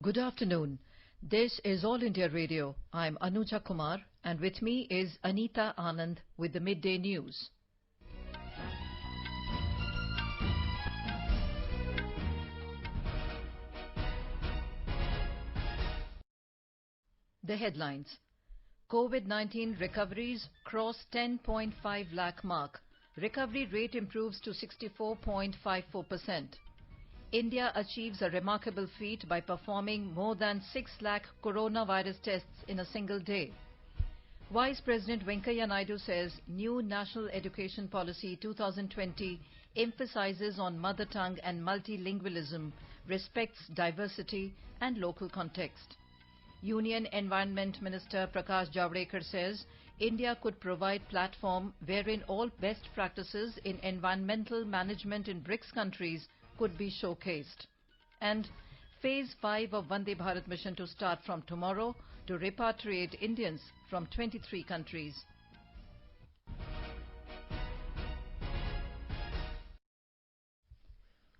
Good afternoon. This is All India Radio. I'm Anuja Kumar, and with me is Anita Anand with the Midday News. The headlines. COVID-19 recoveries cross 10.5 lakh mark. Recovery rate improves to 64.54%. India achieves a remarkable feat by performing more than 6 lakh coronavirus tests in a single day. Vice President Venkaiah Naidu says new National Education Policy 2020 emphasizes on mother tongue and multilingualism, respects diversity and local context. Union Environment Minister Prakash Javadekar says India could provide platform wherein all best practices in environmental management in BRICS countries could be showcased. And Phase 5 of Vande Bharat mission to start from tomorrow to repatriate Indians from 23 countries.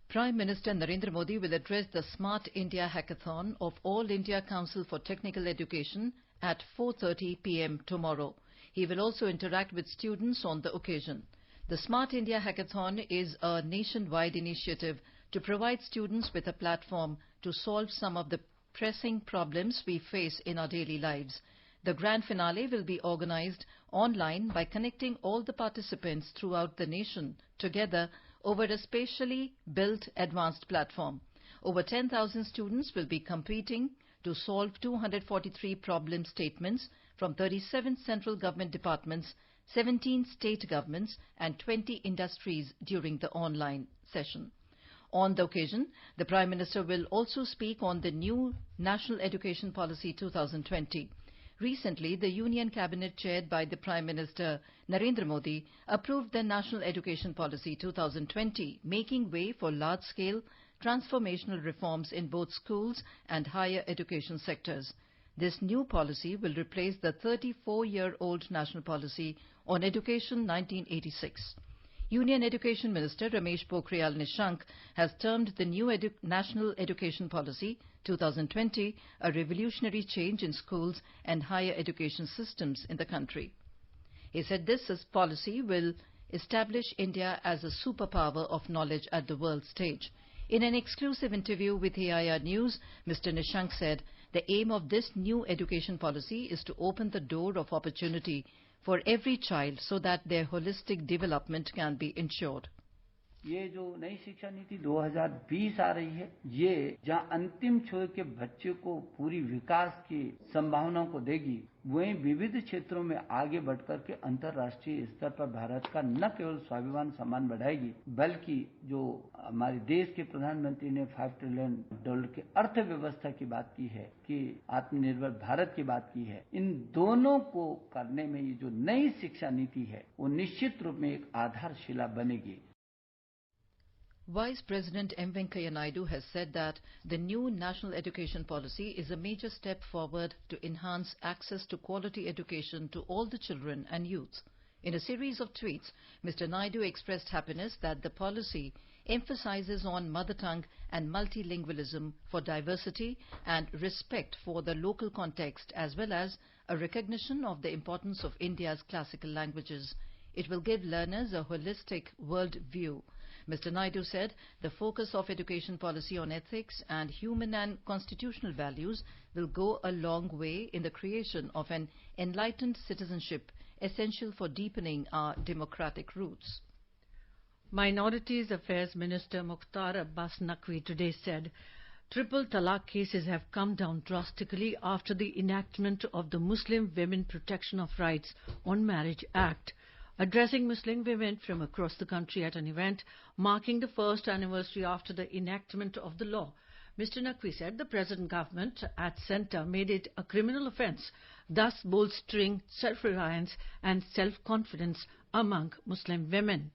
Prime Minister Narendra Modi will address the Smart India Hackathon of All India Council for Technical Education at 4:30 p.m. tomorrow. He will also interact with students on the occasion. The Smart India Hackathon is a nationwide initiative to provide students with a platform to solve some of the pressing problems we face in our daily lives. The grand finale will be organized online by connecting all the participants throughout the nation together over a specially built advanced platform. Over 10,000 students will be competing to solve 243 problem statements from 37 central government departments, 17 state governments and 20 industries during the online session. On the occasion, the Prime Minister will also speak on the new National Education Policy 2020. Recently, the Union Cabinet chaired by the Prime Minister Narendra Modi approved the National Education Policy 2020, making way for large-scale transformational reforms in both schools and higher education sectors. This new policy will replace the 34-year-old National Policy on Education 1986. Union Education Minister Ramesh Pokhriyal Nishank has termed the new National Education Policy 2020 a revolutionary change in schools and higher education systems in the country. He said this policy will establish India as a superpower of knowledge at the world stage. In an exclusive interview with AIR News, Mr. Nishank said the aim of this new education policy is to open the door of opportunity for every child so that their holistic development can be ensured. ये जो नई शिक्षा नीति 2020 आ रही है, ये जहां अंतिम छोर के बच्चे को पूरी विकास की संभावनाओं को देगी, वहीं विविध क्षेत्रों में आगे बढ़कर के अंतर्राष्ट्रीय स्तर पर भारत का न केवल स्वाभिमान सम्मान बढ़ाएगी, बल्कि जो हमारे देश के प्रधानमंत्री ने $5 ट्रिलियन की अर्थव्यवस्था की बात की है, कि आत्मनिर्भर भारत की बात की है, इन दोनों को करने में ये जो नई शिक्षा नीति है, वो निश्चित रूप में एक आधारशिला बनेगी. Vice President M. Venkaiah Naidu has said that the new National Education Policy is a major step forward to enhance access to quality education to all the children and youth. In a series of tweets, Mr. Naidu expressed happiness that the policy emphasizes on mother tongue and multilingualism for diversity and respect for the local context, as well as a recognition of the importance of India's classical languages. It will give learners a holistic world view. Mr. Naidu said the focus of education policy on ethics and human and constitutional values will go a long way in the creation of an enlightened citizenship essential for deepening our democratic roots. Minorities Affairs Minister Mukhtar Abbas Naqvi today said triple talaq cases have come down drastically after the enactment of the Muslim Women Protection of Rights on Marriage Act. Addressing Muslim women from across the country at an event marking the first anniversary after the enactment of the law, Mr. Naqvi said the present government at centre made it a criminal offence, thus bolstering self-reliance and self-confidence among Muslim women.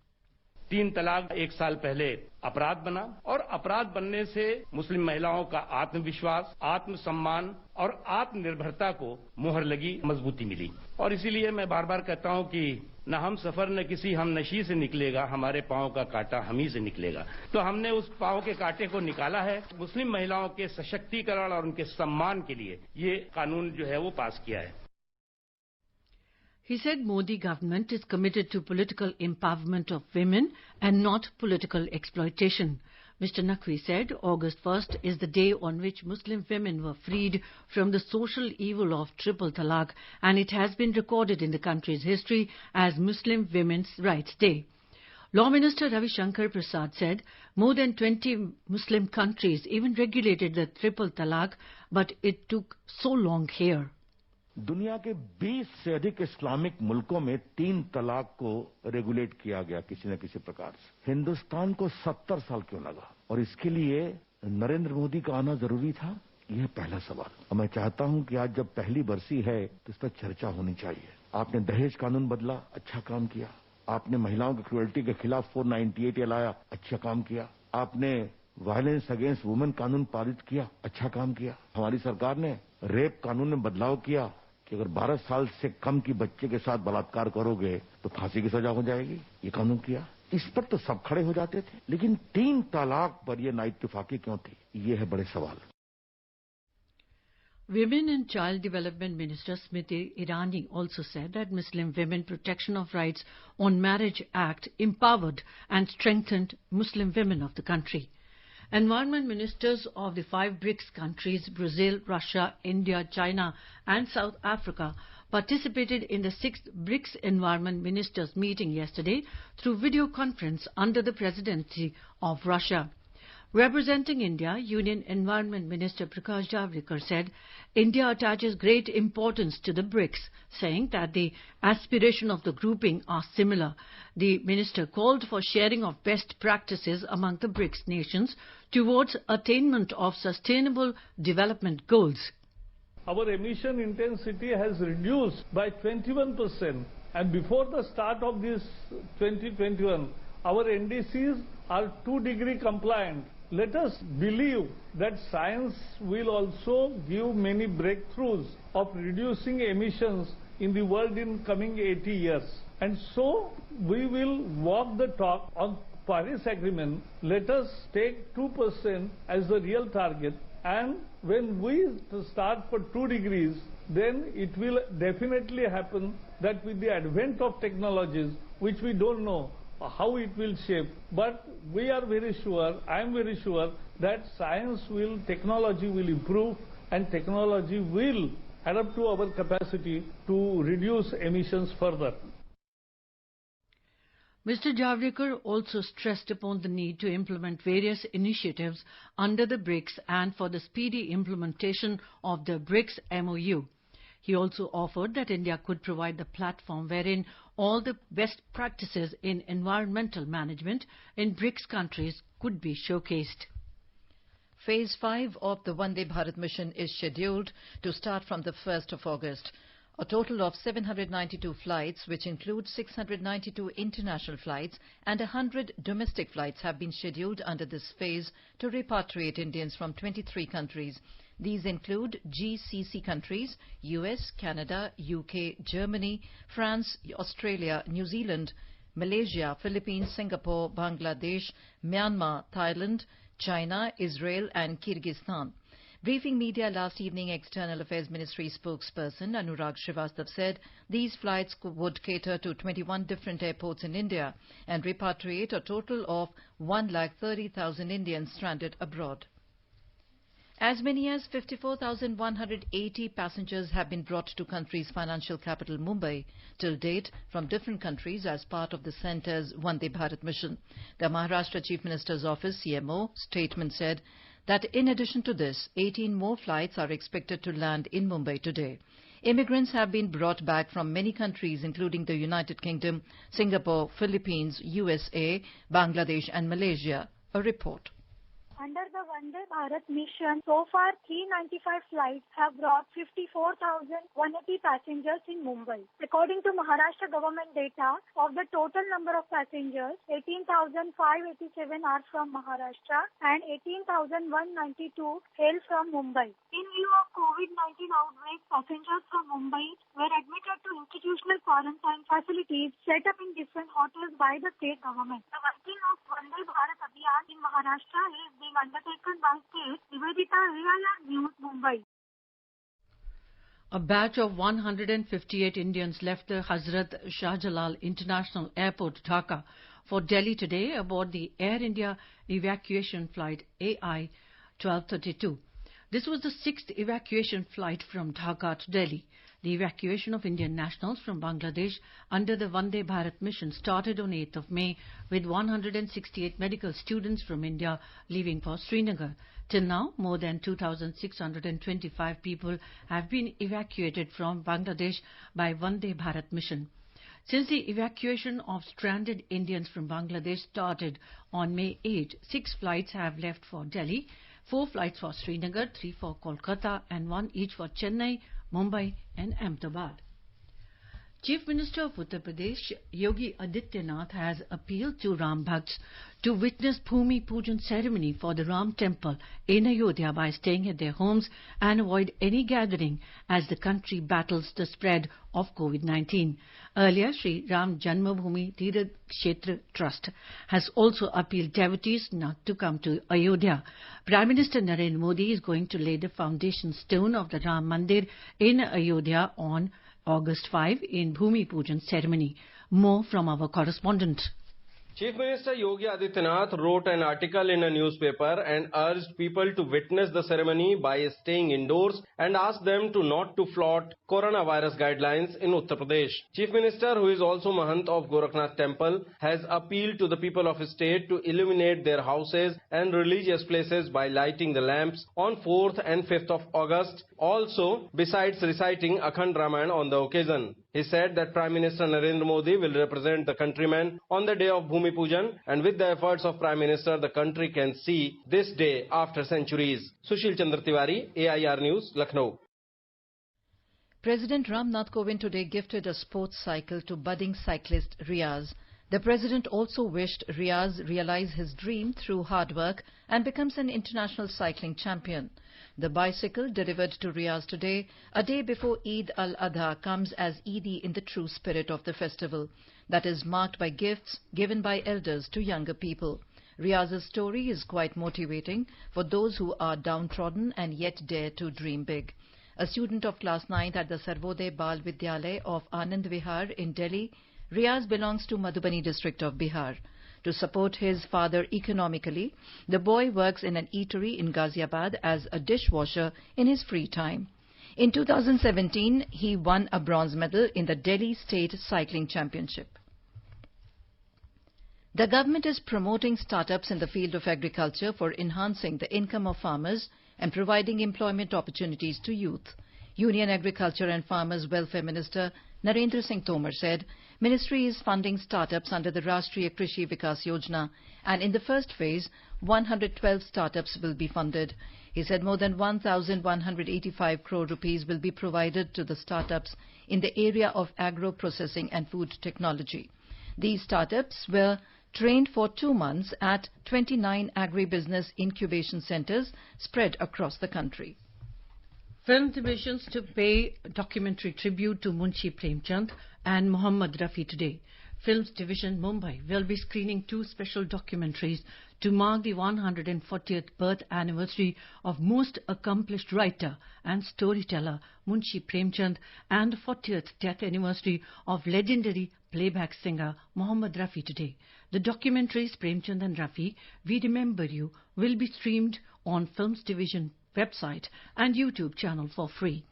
3 तलाक 1 साल पहले अपराध बना और अपराध बनने से मुस्लिम महिलाओं का आत्मविश्वास, आत्मसम्मान और आत्मनिर्भरता को मुहर लगी, मजबूती मिली। और इसीलिए मैं बार-बार कहता हूं कि न हम सफर न किसी हम नशी से निकलेगा, हमारे पांव का कांटा हम ही से निकलेगा। तो हमने उस पांव के कांटे को निकाला है। मुस्लिम महिलाओं के सशक्तिकरण और उनके सम्मान के लिए ये कानून जो है वो पास किया है। He said Modi government is committed to political empowerment of women and not political exploitation. Mr. Naqvi said August 1st is the day on which Muslim women were freed from the social evil of triple talaq, and it has been recorded in the country's history as Muslim Women's Rights Day. Law Minister Ravi Shankar Prasad said more than 20 Muslim countries even regulated the triple talaq, but it took so long here. दुनिया के 20 से अधिक Islamic मुल्कों में 3 तलाक को regulate किया गया किसी न किसी प्रकार से। हिंदुस्तान को 70 साल क्यों लगा? और इसके लिए नरेंद्र मोदी का आना जरूरी था? यह पहला सवाल। और मैं चाहता हूं कि आज जब पहली बरसी है तो इस पर चर्चा होनी चाहिए। आपने दहेज कानून बदला, अच्छा काम किया। आपने महिलाओं की क्रूएल्टी के खिलाफ 498 लाया, अच्छा काम किया। आपने वायलेंस अगेंस्ट वुमेन कानून पारित किया, अच्छा काम किया। हमारी सरकार ने रेप कानून में बदलाव किया कि अगर 12 साल से कम की बच्चे के साथ बलात्कार करोगे तो फांसी की सजा हो जाएगी, ये कानून किया। इस पर तो सब खड़े हो जाते थे, लेकिन 3 तलाक पर यह नाइत्तेफाकी क्यों थी? ये है बड़े सवाल। Women and Child Development Minister Smriti Irani also said that Muslim Women Protection of Rights on Marriage Act empowered and strengthened Muslim women of the country. Environment ministers of the 5 BRICS countries, Brazil, Russia, India, China and South Africa, participated in the 6th BRICS Environment Ministers meeting yesterday through video conference under the presidency of Russia. Representing India, Union Environment Minister Prakash Javadekar said India attaches great importance to the BRICS, saying that the aspiration of the grouping are similar. The minister called for sharing of best practices among the BRICS nations towards attainment of sustainable development goals. Our emission intensity has reduced by 21%, and before the start of this 2021, our NDCs are 2-degree compliant. Let us believe that science will also give many breakthroughs of reducing emissions in the world in coming 80 years. And so we will walk the talk on Paris Agreement. Let us take 2% as the real target, and when we start for 2 degrees, then it will definitely happen that with the advent of technologies, which we don't know how it will shape, but we are very sure, I am very sure that technology will improve, and technology will add up to our capacity to reduce emissions further. Mr. Javadekar also stressed upon the need to implement various initiatives under the BRICS and for the speedy implementation of the BRICS MOU. He also offered that India could provide the platform wherein all the best practices in environmental management in BRICS countries could be showcased. Phase 5 of the Vande Bharat mission is scheduled to start from the 1st of August. A total of 792 flights, which include 692 international flights and 100 domestic flights, have been scheduled under this phase to repatriate Indians from 23 countries. These include GCC countries, US, Canada, UK, Germany, France, Australia, New Zealand, Malaysia, Philippines, Singapore, Bangladesh, Myanmar, Thailand, China, Israel and Kyrgyzstan. Briefing media last evening, External Affairs Ministry spokesperson Anurag Srivastava said these flights would cater to 21 different airports in India and repatriate a total of 130,000 Indians stranded abroad. As many as 54,180 passengers have been brought to country's financial capital Mumbai till date from different countries as part of the centre's Vande Bharat mission. The Maharashtra Chief Minister's Office, CMO, statement said that in addition to this, 18 more flights are expected to land in Mumbai today. Immigrants have been brought back from many countries including the United Kingdom, Singapore, Philippines, USA, Bangladesh and Malaysia. A report. Under the Vande Bharat mission, so far 395 flights have brought 54,180 passengers in Mumbai. According to Maharashtra government data, of the total number of passengers, 18,587 are from Maharashtra and 18,192 hail from Mumbai. In view of COVID-19 outbreak, passengers from Mumbai were admitted to institutional quarantine facilities set up in different hotels by the state government. The working of Vande Bharat Abhiyan in Maharashtra is being undertaken by state Nivedita AIR News, Mumbai. A batch of 158 Indians left the Hazrat Shahjalal International Airport, Dhaka, for Delhi today aboard the Air India evacuation flight AI 1232. This was the sixth evacuation flight from Dhaka to Delhi. The evacuation of Indian nationals from Bangladesh under the Vande Bharat mission started on 8th of May with 168 medical students from India leaving for Srinagar. Till now, more than 2,625 people have been evacuated from Bangladesh by Vande Bharat mission. Since the evacuation of stranded Indians from Bangladesh started on May 8, 6 flights have left for Delhi, 4 flights for Srinagar, 3 for Kolkata and 1 each for Chennai, Mumbai and Ahmedabad. Chief Minister of Uttar Pradesh, Yogi Adityanath, has appealed to Ram Bhakts to witness Bhumi Pujan ceremony for the Ram temple in Ayodhya by staying at their homes and avoid any gathering as the country battles the spread of COVID-19. Earlier, Sri Ram Janmabhoomi Tirth Kshetra Trust has also appealed devotees not to come to Ayodhya. Prime Minister Narendra Modi is going to lay the foundation stone of the Ram Mandir in Ayodhya on August 5 in Bhumi Pujan ceremony. More from our correspondent. Chief Minister Yogi Adityanath wrote an article in a newspaper and urged people to witness the ceremony by staying indoors and asked them to not to flout coronavirus guidelines in Uttar Pradesh. Chief Minister, who is also Mahant of Gorakhnath Temple, has appealed to the people of his state to illuminate their houses and religious places by lighting the lamps on 4th and 5th of August, also besides reciting Akhand Ramayana on the occasion. He said that Prime Minister Narendra Modi will represent the countrymen on the day of Bhumi Pujan, and with the efforts of Prime Minister, the country can see this day after centuries. Sushil Chandra Tiwari, AIR News, Lucknow. President Ram Nath Kovind today gifted a sports cycle to budding cyclist Riaz. The President also wished Riaz realize his dream through hard work and becomes an international cycling champion. The bicycle delivered to Riaz today, a day before Eid al-Adha, comes as Eidi in the true spirit of the festival, that is marked by gifts given by elders to younger people. Riaz's story is quite motivating for those who are downtrodden and yet dare to dream big. A student of class 9th at the Sarvodaya Bal Vidyalaya of Anand Vihar in Delhi, Riaz belongs to Madhubani district of Bihar. To support his father economically, the boy works in an eatery in Ghaziabad as a dishwasher in his free time. In 2017, he won a bronze medal in the Delhi State Cycling Championship. The government is promoting startups in the field of agriculture for enhancing the income of farmers and providing employment opportunities to youth. Union Agriculture and Farmers Welfare Minister Narendra Singh Tomar said Ministry is funding startups under the Rashtriya Krishi Vikas Yojana, and in the first phase, 112 startups will be funded. He said more than 1,185 crore rupees will be provided to the startups in the area of agro-processing and food technology. These startups were trained for 2 months at 29 agribusiness incubation centers spread across the country. Film divisions to pay documentary tribute to Munshi Premchand and Mohammad Rafi today. Films Division Mumbai will be screening 2 special documentaries to mark the 140th birth anniversary of most accomplished writer and storyteller Munshi Premchand and 40th death anniversary of legendary playback singer Mohammad Rafi today. The documentaries Premchand and Rafi, We Remember You, will be streamed on Films Division website and YouTube channel for free.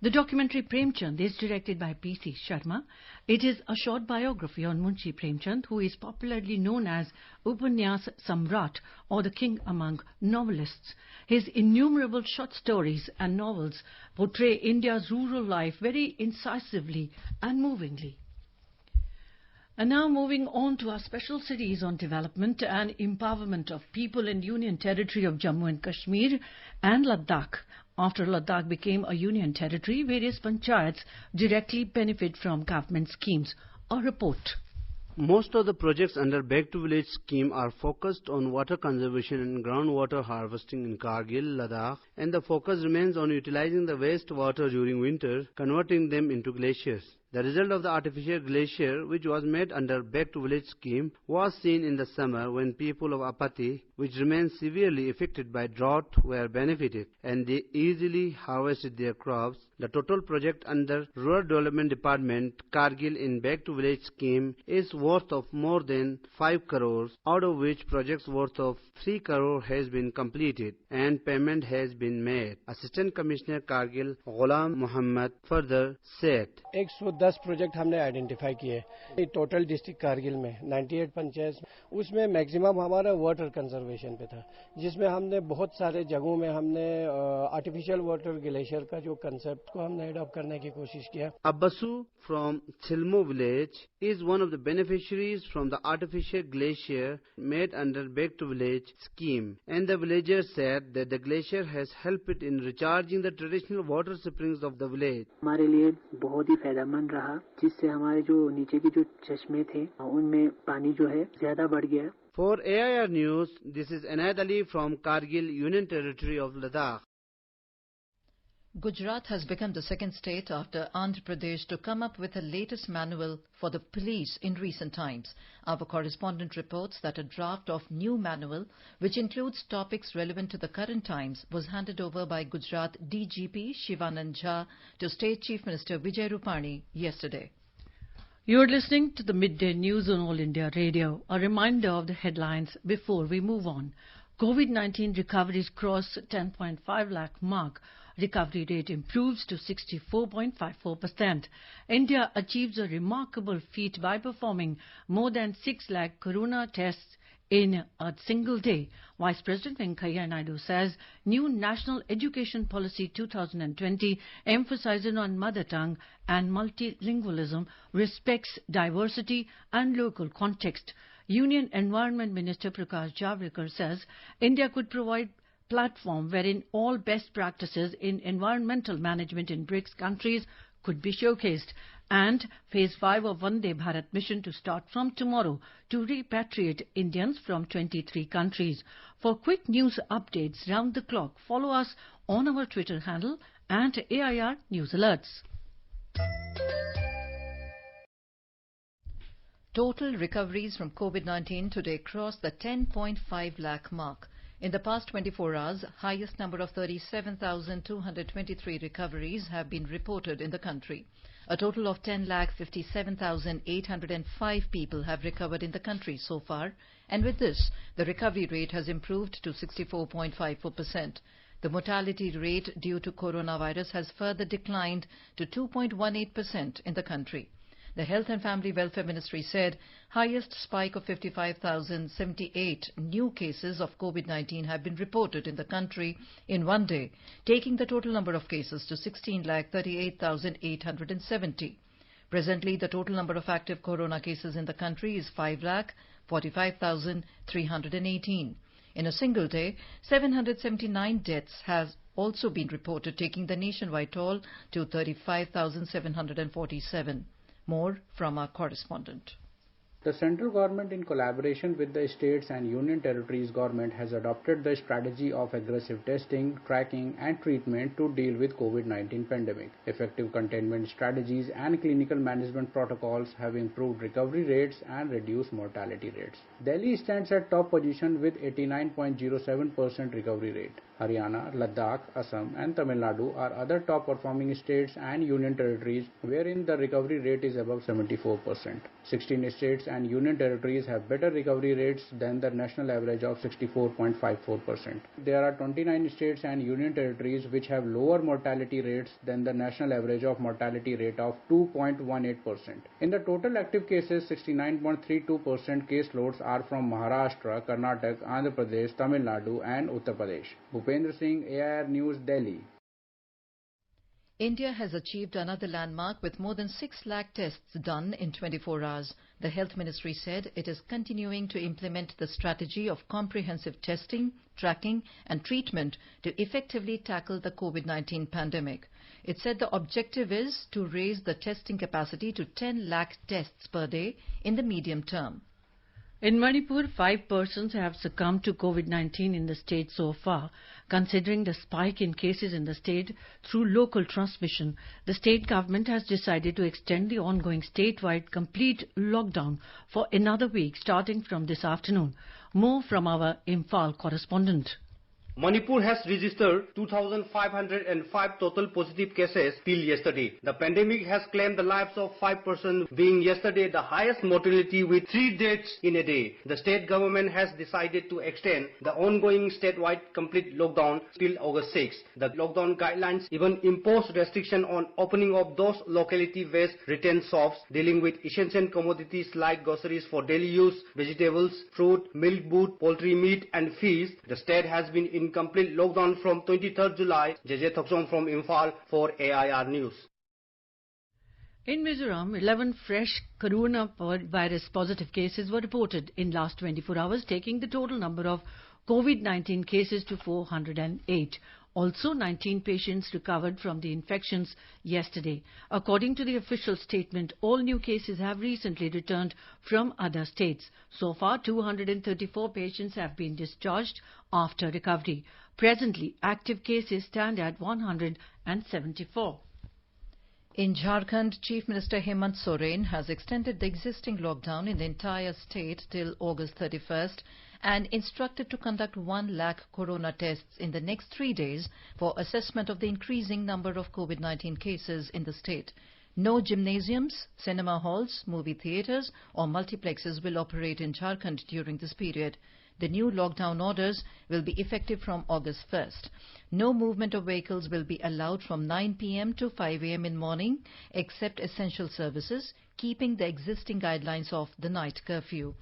The documentary Premchand is directed by P.C. Sharma. It is a short biography on Munshi Premchand, who is popularly known as Upanyas Samrat, or the king among novelists. His innumerable short stories and novels portray India's rural life very incisively and movingly. And now moving on to our special series on development and empowerment of people in Union Territory of Jammu and Kashmir and Ladakh. After Ladakh became a Union Territory, various panchayats directly benefit from government schemes. A report. Most of the projects under Back to Village scheme are focused on water conservation and groundwater harvesting in Kargil, Ladakh, and the focus remains on utilizing the wastewater during winter, converting them into glaciers. The result of the artificial glacier, which was made under Back to Village scheme, was seen in the summer when people of Apati, which remained severely affected by drought, were benefited, and they easily harvested their crops. The total project under Rural Development Department, Kargil in Back to Village scheme is worth of more than 5 crores, out of which projects worth of 3 crore has been completed and payment has been made. Assistant Commissioner Kargil Ghulam Muhammad further said, 110 project हमने identify किए total district Kargil में 98 पंचायत उसमें maximum हमारा water conservation पे था जिसमें हमने बहुत सारे जगहों में हमने आर्टिफिशियल वाटर ग्लेशियर का जो कंसेप्ट को हमने अडॉप्ट करने की कोशिश किया Abbasu from Chilmo village is one of the beneficiaries from the artificial glacier made under Back to Village scheme, and the villagers said that the glacier has helped it in recharging the traditional water springs of the village. हमारे लिए बहुत ही फायदेमंद रहा जिससे हमारे जो नीचे की जो चश्मे थे उनमें पानी जो है ज्यादा बढ़ गया. For AIR News, this is Anayat Ali from Kargil, Union Territory of Ladakh. Gujarat has become the second state after Andhra Pradesh to come up with the latest manual for the police in recent times. Our correspondent reports that a draft of new manual, which includes topics relevant to the current times, was handed over by Gujarat DGP Shivanand Jha to State Chief Minister Vijay Rupani yesterday. You are listening to the Midday News on All India Radio. A reminder of the headlines before we move on. COVID-19 recoveries cross 10.5 lakh mark. Recovery rate improves to 64.54%. India achieves a remarkable feat by performing more than 6 lakh corona tests in a single day. Vice President Venkaiah Naidu says new National Education Policy 2020 emphasizes on mother tongue and multilingualism, respects diversity and local context. Union Environment Minister Prakash Javadekar says India could provide platform wherein all best practices in environmental management in BRICS countries could be showcased, and Phase 5 of Vande Bharat mission to start from tomorrow to repatriate Indians from 23 countries. For quick news updates round the clock, follow us on our Twitter handle and AIR News Alerts. Total recoveries from COVID-19 today crossed the 10.5 lakh mark. In the past 24 hours, highest number of 37,223 recoveries have been reported in the country. A total of 10,57,805 people have recovered in the country so far, and with this, the recovery rate has improved to 64.54%. The mortality rate due to coronavirus has further declined to 2.18% in the country. The Health and Family Welfare Ministry said highest spike of 55,078 new cases of COVID-19 have been reported in the country in one day, taking the total number of cases to 16,38,870. Presently, the total number of active corona cases in the country is 5,45,318. In a single day, 779 deaths have also been reported, taking the nationwide toll to 35,747. More from our correspondent. The central government, in collaboration with the states and union territories government, has adopted the strategy of aggressive testing, tracking and treatment to deal with COVID-19 pandemic. Effective containment strategies and clinical management protocols have improved recovery rates and reduced mortality rates. Delhi stands at top position with 89.07% recovery rate. Haryana, Ladakh, Assam and Tamil Nadu are other top performing states and union territories wherein the recovery rate is above 74%. 16 states and union territories have better recovery rates than the national average of 64.54%. There are 29 states and union territories which have lower mortality rates than the national average of mortality rate of 2.18%. In the total active cases, 69.32% caseloads are from Maharashtra, Karnataka, Andhra Pradesh, Tamil Nadu and Uttar Pradesh. Bhupendra Singh, AIR News, Delhi. India has achieved another landmark with more than 6 lakh tests done in 24 hours. The Health Ministry said it is continuing to implement the strategy of comprehensive testing, tracking and treatment to effectively tackle the COVID-19 pandemic. It said the objective is to raise the testing capacity to 10 lakh tests per day in the medium term. In Manipur, 5 persons have succumbed to COVID-19 in the state so far. Considering the spike in cases in the state through local transmission, the state government has decided to extend the ongoing statewide complete lockdown for another week starting from this afternoon. More from our Imphal correspondent. Manipur has registered 2,505 total positive cases till yesterday. The pandemic has claimed the lives of 5 persons, being yesterday the highest mortality with 3 deaths in a day. The state government has decided to extend the ongoing statewide complete lockdown till August 6. The lockdown guidelines even impose restriction on opening of those locality-based retail shops dealing with essential commodities like groceries for daily use, vegetables, fruit, milk, wood, poultry, meat and fish. The state has been in complete lockdown from 23rd July. JJ Thoksong from Imphal for AIR News. In Mizoram, 11 fresh coronavirus positive cases were reported in last 24 hours, taking the total number of COVID-19 cases to 408. Also, 19 patients recovered from the infections yesterday. According to the official statement, all new cases have recently returned from other states. So far, 234 patients have been discharged after recovery. Presently, active cases stand at 174. In Jharkhand, Chief Minister Hemant Soren has extended the existing lockdown in the entire state till August 31st and instructed to conduct 1 lakh corona tests in the next 3 days for assessment of the increasing number of COVID-19 cases in the state. No gymnasiums, cinema halls, movie theatres or multiplexes will operate in Jharkhand during this period. The new lockdown orders will be effective from August 1st. No movement of vehicles will be allowed from 9 p.m. to 5 a.m. in morning, except essential services, keeping the existing guidelines of the night curfew.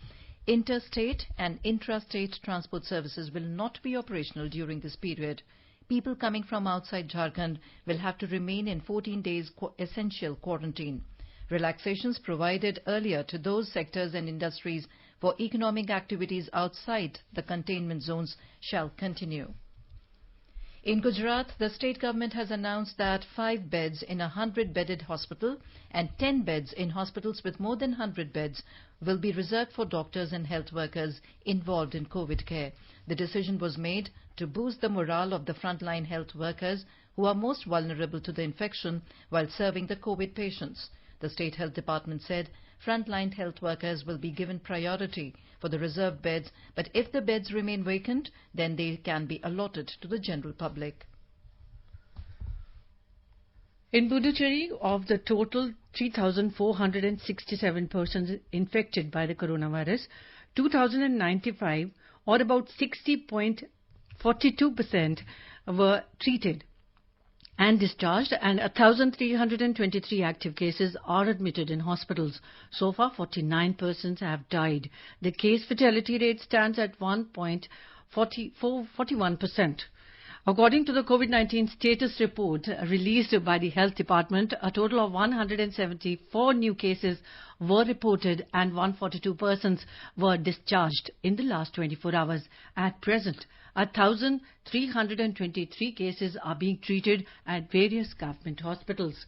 Interstate and intrastate transport services will not be operational during this period. People coming from outside Jharkhand will have to remain in 14 days essential quarantine. Relaxations provided earlier to those sectors and industries for economic activities outside the containment zones shall continue. In Gujarat, the state government has announced that 5 beds in a 100-bedded hospital and 10 beds in hospitals with more than 100 beds will be reserved for doctors and health workers involved in COVID care. The decision was made to boost the morale of the frontline health workers who are most vulnerable to the infection while serving the COVID patients. The State Health Department said frontline health workers will be given priority for the reserved beds, but if the beds remain vacant, then they can be allotted to the general public. In Puducherry, of the total 3,467 persons infected by the coronavirus, 2,095 or about 60.42% were treated and discharged, and 1,323 active cases are admitted in hospitals. So far, 49 persons have died. The case fatality rate stands at 1.41%. According to the COVID-19 status report released by the Health Department, a total of 174 new cases were reported and 142 persons were discharged in the last 24 hours. At present, 1,323 cases are being treated at various government hospitals.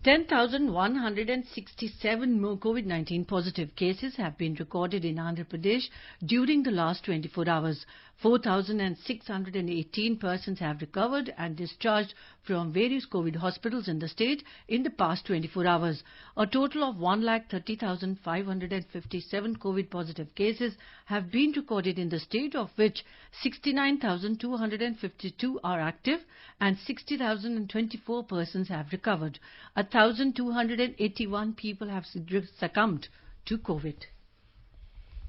10,167 more COVID-19 positive cases have been recorded in Andhra Pradesh during the last 24 hours. 4,618 persons have recovered and discharged from various COVID hospitals in the state in the past 24 hours. A total of 1,30,557 COVID positive cases have been recorded in the state, of which 69,252 are active and 60,024 persons have recovered. 1,281 people have succumbed to COVID.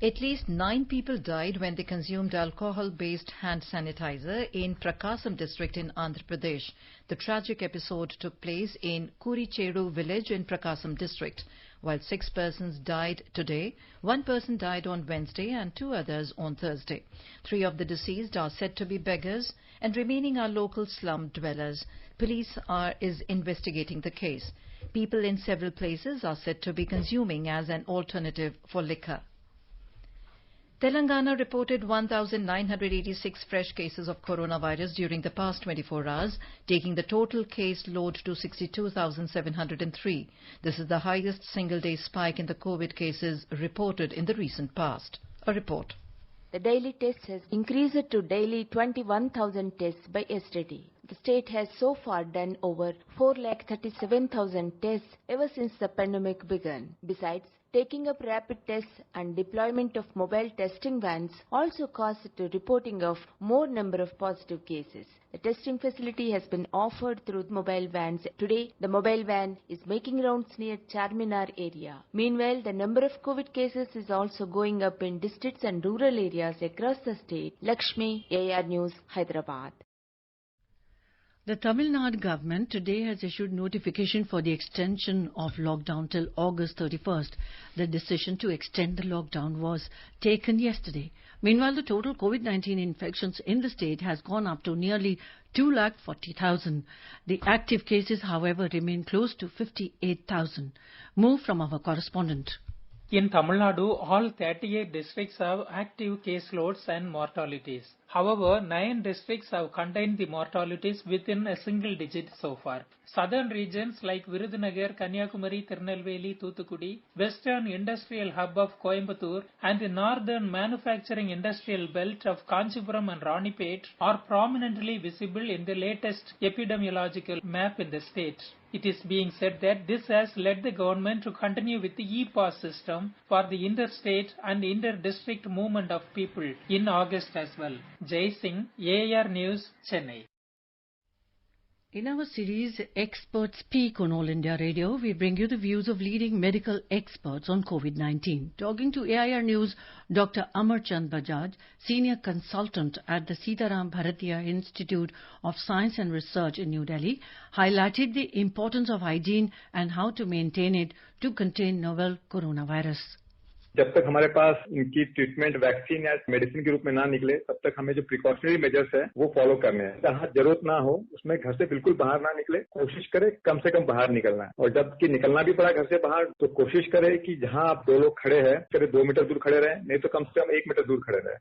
At least 9 people died when they consumed alcohol-based hand sanitizer in Prakasam district in Andhra Pradesh. The tragic episode took place in Kurichedu village in Prakasam district. While 6 persons died today, 1 person died on Wednesday and 2 others on Thursday. 3 of the deceased are said to be beggars and remaining are local slum dwellers. Police is investigating the case. People in several places are said to be consuming as an alternative for liquor. Telangana reported 1,986 fresh cases of coronavirus during the past 24 hours, taking the total case load to 62,703. This is the highest single-day spike in the COVID cases reported in the recent past. A report. The daily test has increased to daily 21,000 tests by yesterday. The state has so far done over 4,37,000 tests ever since the pandemic began. Besides, taking up rapid tests and deployment of mobile testing vans also caused the reporting of more number of positive cases. The testing facility has been offered through mobile vans. Today, the mobile van is making rounds near Charminar area. Meanwhile, the number of COVID cases is also going up in districts and rural areas across the state. Lakshmi, AR News, Hyderabad. The Tamil Nadu government today has issued notification for the extension of lockdown till August 31st. The decision to extend the lockdown was taken yesterday. Meanwhile, the total COVID-19 infections in the state has gone up to nearly 240,000. The active cases, however, remain close to 58,000. More from our correspondent. In Tamil Nadu, all 38 districts have active caseloads and mortalities. However, 9 districts have contained the mortalities within a single digit so far. Southern regions like Virudhunagar, Kanyakumari, Tirunelveli, Thoothukudi, Western Industrial Hub of Coimbatore and the Northern Manufacturing Industrial Belt of Kanchipuram and Ranipet are prominently visible in the latest epidemiological map in the state. It is being said that this has led the government to continue with the e-pass system for the interstate and inter-district movement of people in August as well. Jai Singh, AR News, Chennai. In our series Experts Speak on All India Radio, we bring you the views of leading medical experts on COVID-19. Talking to AIR News, Dr. Amarchand Bajaj, Senior Consultant at the Sitaram Bharatiya Institute of Science and Research in New Delhi, highlighted the importance of hygiene and how to maintain it to contain novel coronavirus. जब तक हमारे पास इनकी treatment vaccine या medicine के रूप में ना निकले तब तक हमें जो प्रिकॉशनरी मेजर्स है वो फॉलो करने हैं। जहां जरूरत ना हो उसमें घर से बिल्कुल बाहर ना निकले, कोशिश करें कम से कम बाहर निकलना है। और जबकि निकलना भी पड़ा घर से बाहर तो कोशिश करें कि जहां आप 2 लोग खड़े हैं करीब 2 मीटर दूर खड़े रहें, नहीं तो कम से कम 1 मीटर दूर खड़े रहें।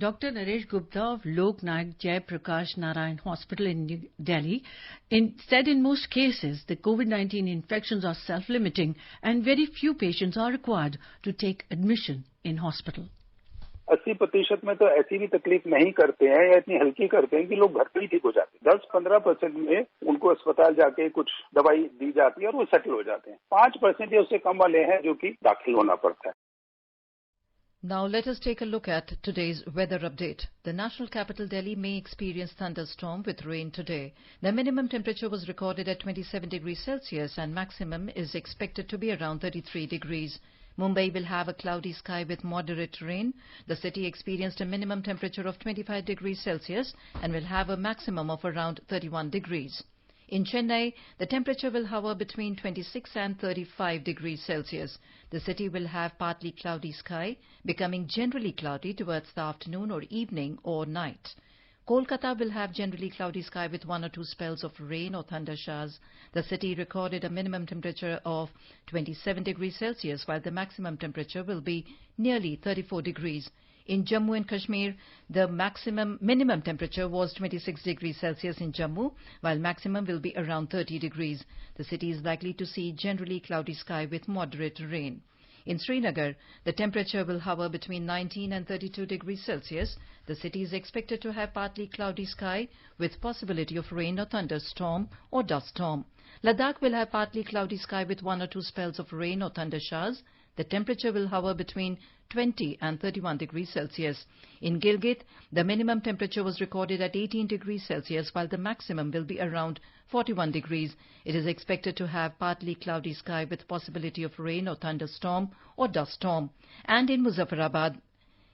Dr. Naresh Gupta of Lok Nayak Jai Prakash Narayan Hospital in New Delhi said in most cases the COVID-19 infections are self-limiting and very few patients are required to take admission in hospital. 80% में तो ऐसी भी तकलीफ नहीं करते हैं या इतनी हल्की करते हैं कि लोग घर पे ही ठीक हो जाते हैं। 10-15% में उनको अस्पताल जाके कुछ दवाई दी जाती है और वो सेटल हो जाते हैं। 5% या उससे कम वाले हैं जो कि दाखिल होना पड़ता है। Now let us take a look at today's weather update. The national capital Delhi may experience thunderstorm with rain today. The minimum temperature was recorded at 27 degrees Celsius and maximum is expected to be around 33 degrees. Mumbai will have a cloudy sky with moderate rain. The city experienced a minimum temperature of 25 degrees Celsius and will have a maximum of around 31 degrees. In Chennai, the temperature will hover between 26 and 35 degrees Celsius. The city will have partly cloudy sky, becoming generally cloudy towards the afternoon or evening or night. Kolkata will have generally cloudy sky with 1 or 2 spells of rain or thunder showers. The city recorded a minimum temperature of 27 degrees Celsius, while the maximum temperature will be nearly 34 degrees. In Jammu and Kashmir, the minimum temperature was 26 degrees Celsius in Jammu, while maximum will be around 30 degrees. The city is likely to see generally cloudy sky with moderate rain. In Srinagar, the temperature will hover between 19 and 32 degrees Celsius. The city is expected to have partly cloudy sky with possibility of rain or thunderstorm or dust storm. Ladakh will have partly cloudy sky with 1 or 2 spells of rain or thunder showers. The temperature will hover between 20 and 31 degrees Celsius. In Gilgit, the minimum temperature was recorded at 18 degrees Celsius, while the maximum will be around 41 degrees. It is expected to have partly cloudy sky with possibility of rain or thunderstorm or dust storm. And in Muzaffarabad,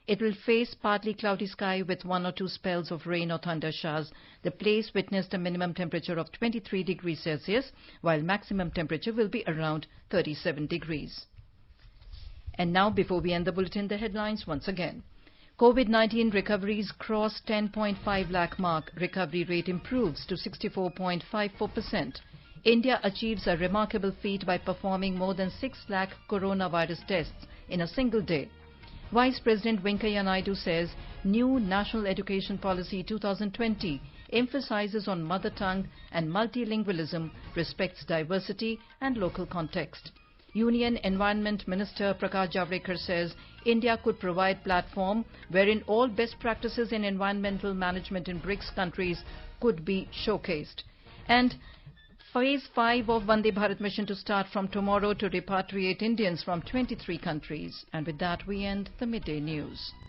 it will face partly cloudy sky with 1 or 2 spells of rain or thunder showers. The place witnessed a minimum temperature of 23 degrees Celsius, while maximum temperature will be around 37 degrees. And now, before we end the bulletin, the headlines once again. COVID-19 recoveries cross 10.5 lakh mark. Recovery rate improves to 64.54%. India achieves a remarkable feat by performing more than 6 lakh coronavirus tests in a single day. Vice President Venkaiah Naidu says new National Education Policy 2020 emphasizes on mother tongue and multilingualism, respects diversity and local context. Union Environment Minister Prakash Javadekar says India could provide platform wherein all best practices in environmental management in BRICS countries could be showcased. And Phase 5 of Vande Bharat mission to start from tomorrow to repatriate Indians from 23 countries. And with that, we end the Midday News.